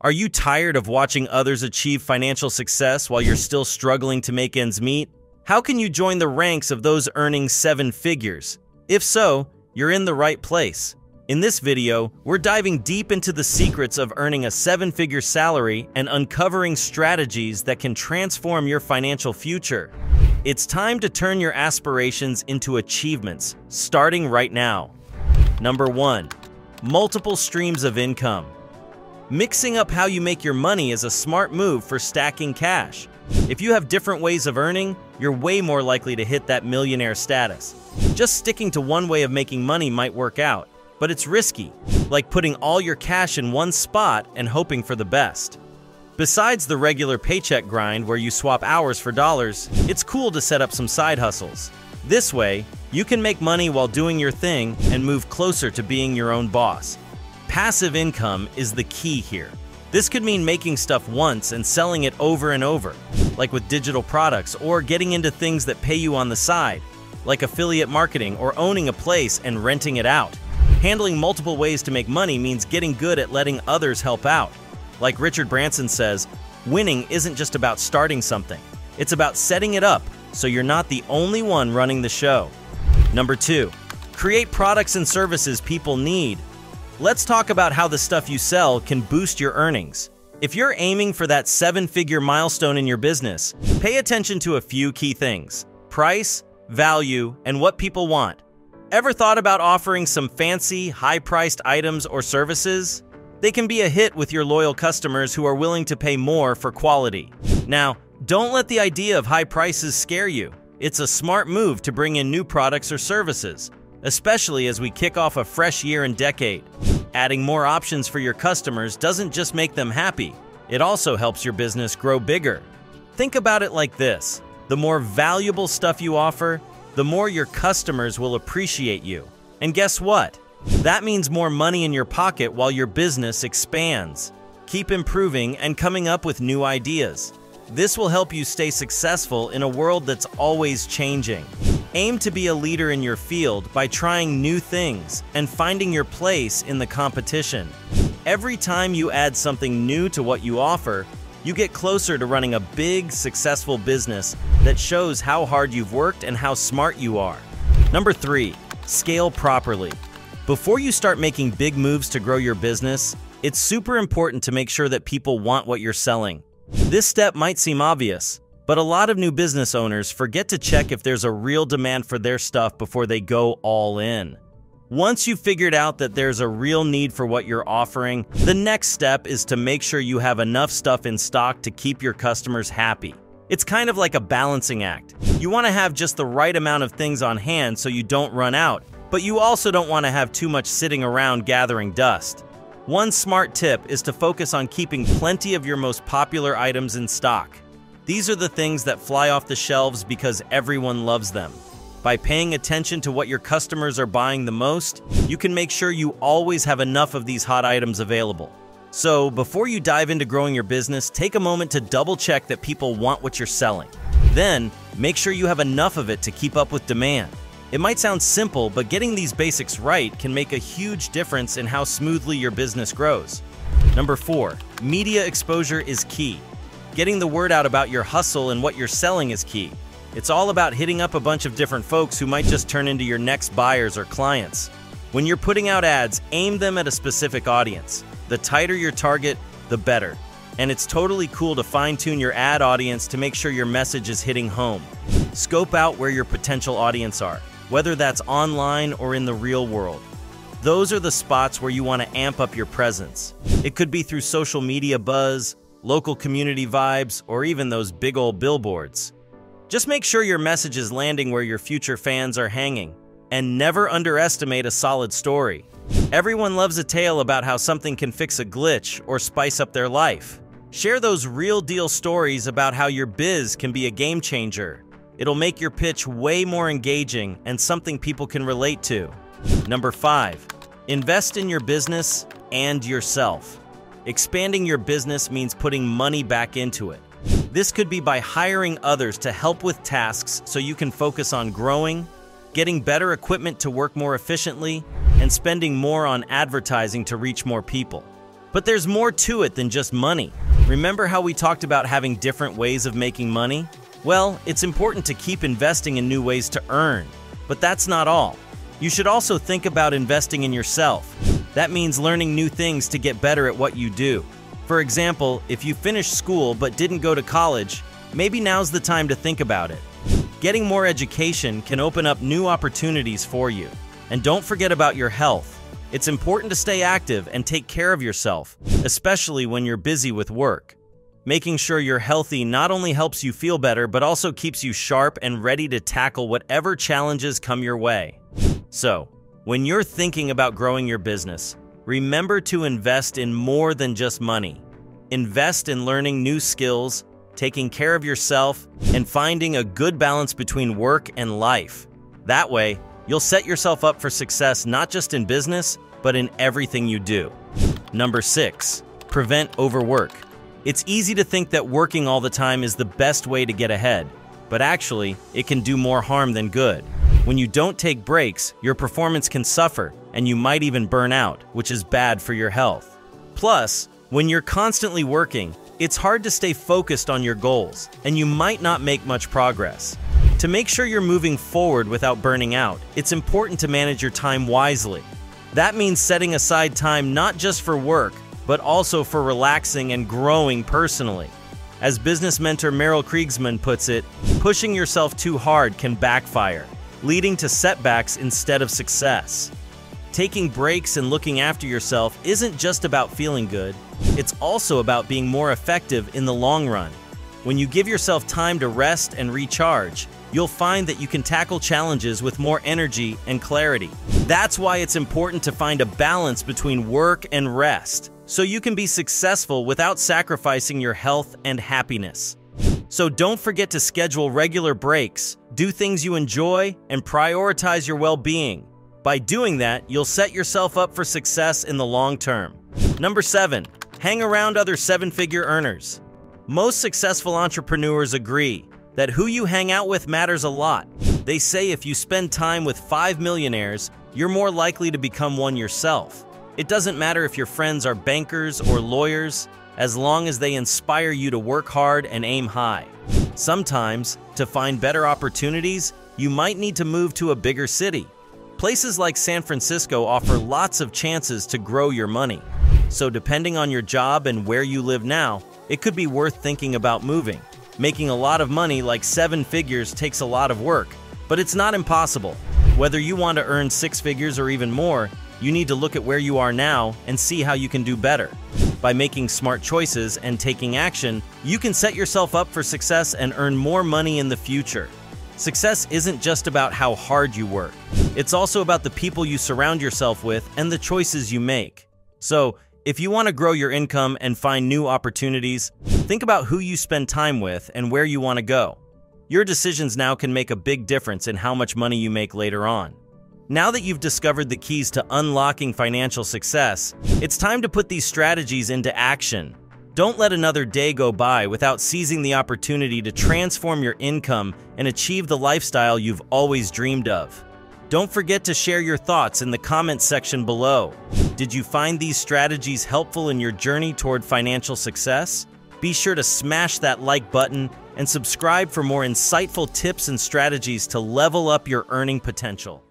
Are you tired of watching others achieve financial success while you're still struggling to make ends meet? How can you join the ranks of those earning seven figures? If so, you're in the right place. In this video, we're diving deep into the secrets of earning a seven-figure salary and uncovering strategies that can transform your financial future. It's time to turn your aspirations into achievements, starting right now. Number 1. Multiple streams of income. Mixing up how you make your money is a smart move for stacking cash. If you have different ways of earning, you're way more likely to hit that millionaire status. Just sticking to one way of making money might work out, but it's risky, like putting all your cash in one spot and hoping for the best. Besides the regular paycheck grind where you swap hours for dollars, it's cool to set up some side hustles. This way, you can make money while doing your thing and move closer to being your own boss. Passive income is the key here. This could mean making stuff once and selling it over and over, like with digital products, or getting into things that pay you on the side, like affiliate marketing or owning a place and renting it out. Handling multiple ways to make money means getting good at letting others help out. Like Richard Branson says, winning isn't just about starting something. It's about setting it up so you're not the only one running the show. Number 2, create products and services people need. Let's talk about how the stuff you sell can boost your earnings. If you're aiming for that seven-figure milestone in your business, pay attention to a few key things: price, value, and what people want. Ever thought about offering some fancy, high-priced items or services? They can be a hit with your loyal customers who are willing to pay more for quality. Now, don't let the idea of high prices scare you. It's a smart move to bring in new products or services, especially as we kick off a fresh year and decade. Adding more options for your customers doesn't just make them happy, it also helps your business grow bigger. Think about it like this: the more valuable stuff you offer, the more your customers will appreciate you. And guess what? That means more money in your pocket while your business expands. Keep improving and coming up with new ideas. This will help you stay successful in a world that's always changing. Aim to be a leader in your field by trying new things and finding your place in the competition. Every time you add something new to what you offer, you get closer to running a big, successful business that shows how hard you've worked and how smart you are. Number 3, scale properly. Before you start making big moves to grow your business, it's super important to make sure that people want what you're selling. This step might seem obvious, but a lot of new business owners forget to check if there's a real demand for their stuff before they go all in. Once you've figured out that there's a real need for what you're offering, the next step is to make sure you have enough stuff in stock to keep your customers happy. It's kind of like a balancing act. You want to have just the right amount of things on hand so you don't run out, but you also don't want to have too much sitting around gathering dust. One smart tip is to focus on keeping plenty of your most popular items in stock. These are the things that fly off the shelves because everyone loves them. By paying attention to what your customers are buying the most, you can make sure you always have enough of these hot items available. So, before you dive into growing your business, take a moment to double-check that people want what you're selling. Then, make sure you have enough of it to keep up with demand. It might sound simple, but getting these basics right can make a huge difference in how smoothly your business grows. Number 4, media exposure is key. Getting the word out about your hustle and what you're selling is key. It's all about hitting up a bunch of different folks who might just turn into your next buyers or clients. When you're putting out ads, aim them at a specific audience. The tighter your target, the better. And it's totally cool to fine-tune your ad audience to make sure your message is hitting home. Scope out where your potential audience are, whether that's online or in the real world. Those are the spots where you want to amp up your presence. It could be through social media buzz, local community vibes, or even those big old billboards. Just make sure your message is landing where your future fans are hanging, and never underestimate a solid story. Everyone loves a tale about how something can fix a glitch or spice up their life. Share those real-deal stories about how your biz can be a game changer. It'll make your pitch way more engaging and something people can relate to. Number 5, invest in your business and yourself. Expanding your business means putting money back into it. This could be by hiring others to help with tasks so you can focus on growing, getting better equipment to work more efficiently, and spending more on advertising to reach more people. But there's more to it than just money. Remember how we talked about having different ways of making money? Well, it's important to keep investing in new ways to earn. But that's not all. You should also think about investing in yourself. That means learning new things to get better at what you do. For example, if you finished school but didn't go to college, maybe now's the time to think about it. Getting more education can open up new opportunities for you. And don't forget about your health. It's important to stay active and take care of yourself, especially when you're busy with work. Making sure you're healthy not only helps you feel better, but also keeps you sharp and ready to tackle whatever challenges come your way. So, when you're thinking about growing your business, remember to invest in more than just money. Invest in learning new skills, taking care of yourself, and finding a good balance between work and life. That way, you'll set yourself up for success not just in business, but in everything you do. Number 6, prevent overwork. It's easy to think that working all the time is the best way to get ahead, but actually, it can do more harm than good. When you don't take breaks, your performance can suffer, and you might even burn out, which is bad for your health. Plus, when you're constantly working, it's hard to stay focused on your goals, and you might not make much progress. To make sure you're moving forward without burning out, it's important to manage your time wisely. That means setting aside time not just for work, but also for relaxing and growing personally. As business mentor Meryl Kriegsman puts it, pushing yourself too hard can backfire, leading to setbacks instead of success. Taking breaks and looking after yourself isn't just about feeling good, it's also about being more effective in the long run. When you give yourself time to rest and recharge, you'll find that you can tackle challenges with more energy and clarity. That's why it's important to find a balance between work and rest, so you can be successful without sacrificing your health and happiness. So don't forget to schedule regular breaks, do things you enjoy, and prioritize your well-being. By doing that, you'll set yourself up for success in the long term. Number 7, hang around other seven-figure earners. Most successful entrepreneurs agree that who you hang out with matters a lot. They say if you spend time with 5 millionaires, you're more likely to become one yourself. It doesn't matter if your friends are bankers or lawyers, as long as they inspire you to work hard and aim high. Sometimes, to find better opportunities, you might need to move to a bigger city. Places like San Francisco offer lots of chances to grow your money. So depending on your job and where you live now, it could be worth thinking about moving. Making a lot of money like 7 figures takes a lot of work, but it's not impossible. Whether you want to earn 6 figures or even more, you need to look at where you are now and see how you can do better. By making smart choices and taking action, you can set yourself up for success and earn more money in the future. Success isn't just about how hard you work. It's also about the people you surround yourself with and the choices you make. So, if you want to grow your income and find new opportunities, think about who you spend time with and where you want to go. Your decisions now can make a big difference in how much money you make later on. Now that you've discovered the keys to unlocking financial success, it's time to put these strategies into action. Don't let another day go by without seizing the opportunity to transform your income and achieve the lifestyle you've always dreamed of. Don't forget to share your thoughts in the comments section below. Did you find these strategies helpful in your journey toward financial success? Be sure to smash that like button and subscribe for more insightful tips and strategies to level up your earning potential.